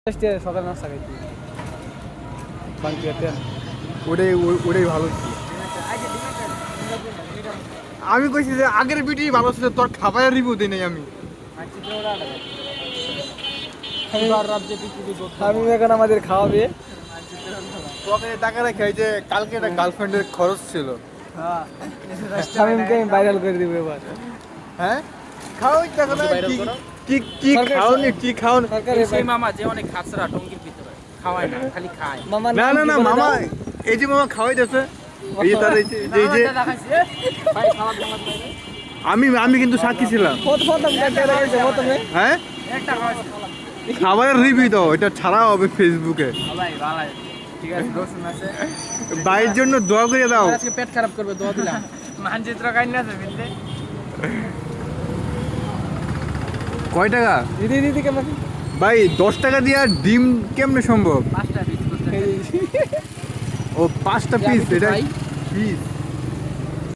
সকাল নাস্তা খাইছি ওটাই ভালো ছিল। আমি কইছি যে আগের ভিডিও ভালো ছিল, তোর খাবারের রিভিউ দিই নাই আমি। আমি এখন আমাদের খাওয়াবে। তোকে টাকা রেখে যে কালকে একটা গার্লফ্রেন্ডের খরচ ছিল। শামিমকে আমি ভাইরাল করে দিব এবার। হ্যাঁ খাওয়াই টাকা না, কি কি খাওনি, কি খাওন। সেই মামা যে অনেক খাসরা টঙ্গির ভিতরে খাওয়ায় না, খালি খায়। না না না মামা, এই যে মামা খাওয়াই দিয়েছে, এই যে তার এই যে ভাই খাওয়া দাওয়া আমি কিন্তু সাক্ষী ছিলাম। হ্যাঁ একটা খাওয়াইছে খাবারের রিভিউ দাও, এটা ছাড়া হবে ফেসবুকে। ভাই ভাই ঠিক আছে, রসুন আছে। ভাইয়ের জন্য দোয়া করে দাও। আজকে পেট খারাপ করবে, দোয়া দিলাম। মানচিত্র কাইন্না আছে বিলতে কয় টাকা দিদি কেমন? ভাই? 10 টাকা দিয়ে ডিম কেমনে সম্ভব? 5টা পিস করতে ও 5টা পিস, এটা ভাই। পিস